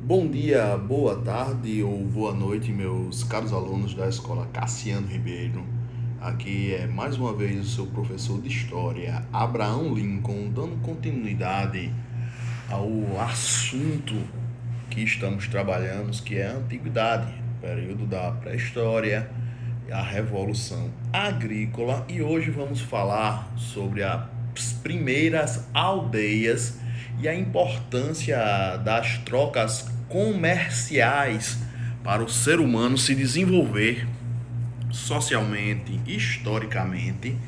Bom dia, boa tarde ou boa noite, meus caros alunos da escola Cassiano Ribeiro. Aqui é mais uma vez o seu professor de História, Abraão Lincoln, dando continuidade ao assunto que estamos trabalhando, que é a Antiguidade, período da pré-história, a Revolução Agrícola, e hoje vamos falar sobre as primeiras aldeias e a importância das trocas comerciais para o ser humano se desenvolver socialmente, historicamente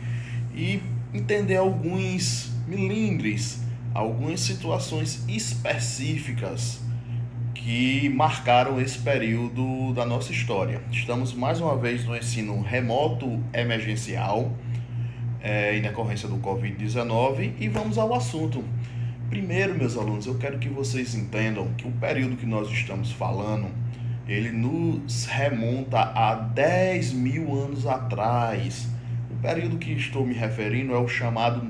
e entender alguns milindres, algumas situações específicas que marcaram esse período da nossa história. Estamos mais uma vez no ensino remoto emergencial, em decorrência do Covid-19, e vamos ao assunto. Primeiro, meus alunos, eu quero que vocês entendam que o período que nós estamos falando, ele nos remonta a 10 mil anos atrás. O período que estou me referindo é o chamado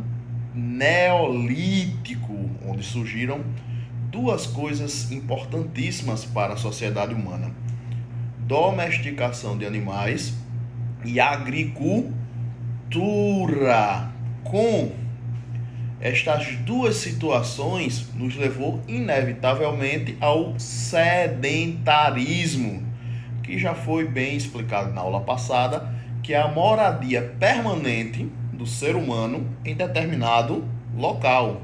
Neolítico, onde surgiram duas coisas importantíssimas para a sociedade humana: domesticação de animais e agricultura. Com estas duas situações, nos levou inevitavelmente ao sedentarismo, que já foi bem explicado na aula passada, que é a moradia permanente do ser humano em determinado local.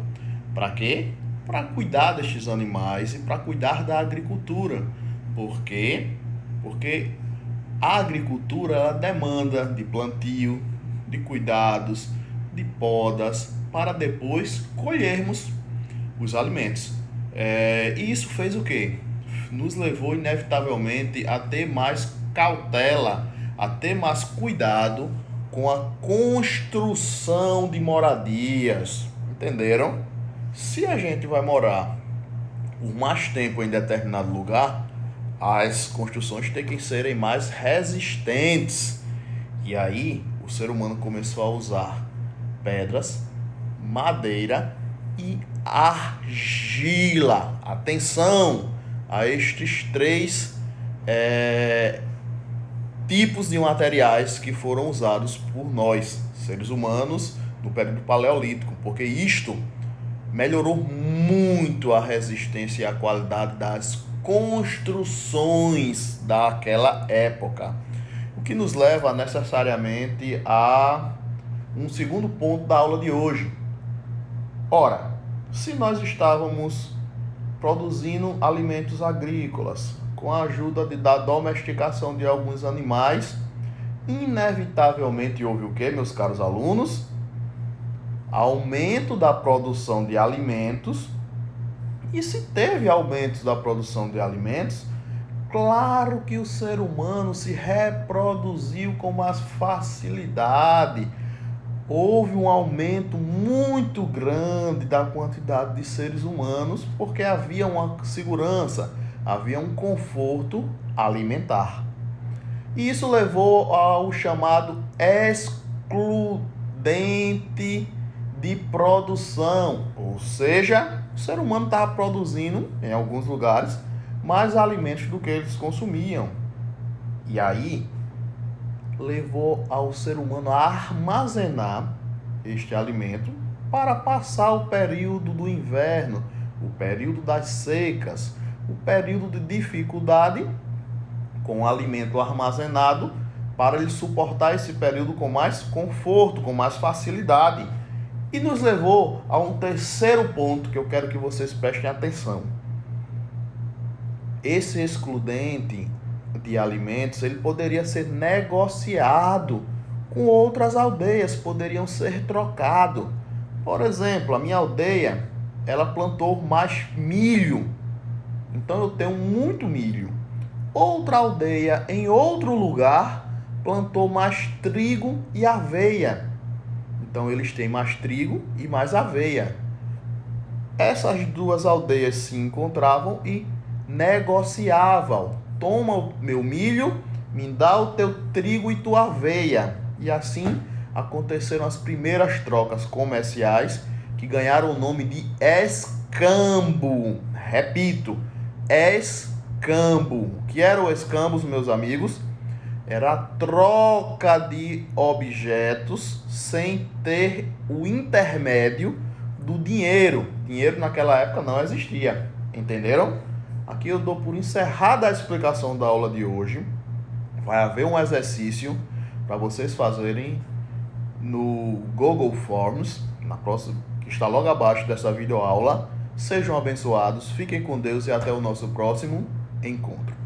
Para quê? Para cuidar destes animais e para cuidar da agricultura. Por quê? Porque a agricultura ela demanda de plantio, de cuidados, de podas, para depois colhermos os alimentos. E isso fez o quê? Nos levou inevitavelmente a ter mais cautela, a ter mais cuidado com a construção de moradias. Entenderam? Se a gente vai morar por mais tempo em determinado lugar, as construções têm que serem mais resistentes. E aí o ser humano começou a usar pedras, madeira e argila. Atenção a estes três tipos de materiais que foram usados por nós, seres humanos, no período paleolítico, porque isto melhorou muito a resistência e a qualidade das construções daquela época. O que nos leva necessariamente a um segundo ponto da aula de hoje. Ora, se nós estávamos produzindo alimentos agrícolas com a ajuda da domesticação de alguns animais, inevitavelmente houve o que, meus caros alunos? Aumento da produção de alimentos. E se teve aumento da produção de alimentos, claro que o ser humano se reproduziu com mais facilidade. Houve um aumento muito grande da quantidade de seres humanos, porque havia uma segurança, havia um conforto alimentar. E isso levou ao chamado excludente de produção, ou seja, o ser humano estava produzindo, em alguns lugares, mais alimentos do que eles consumiam. E aí levou ao ser humano a armazenar este alimento para passar o período do inverno, o período das secas, o período de dificuldade, com o alimento armazenado, para ele suportar esse período com mais conforto, com mais facilidade. E nos levou a um terceiro ponto que eu quero que vocês prestem atenção. Esse excludente de alimentos, ele poderia ser negociado com outras aldeias, poderiam ser trocado. Por exemplo, a minha aldeia, ela plantou mais milho, então eu tenho muito milho. Outra aldeia em outro lugar plantou mais trigo e aveia, então eles têm mais trigo e mais aveia. Essas duas aldeias se encontravam e negociavam: toma o meu milho, me dá o teu trigo e tua aveia. E assim aconteceram as primeiras trocas comerciais, que ganharam o nome de escambo. Repito, escambo. O que era o escambo, meus amigos? Era a troca de objetos sem ter o intermédio do dinheiro. Dinheiro naquela época não existia, entenderam? Aqui eu dou por encerrada a explicação da aula de hoje. Vai haver um exercício para vocês fazerem no Google Forms, na próxima, que está logo abaixo dessa videoaula. Sejam abençoados, fiquem com Deus e até o nosso próximo encontro.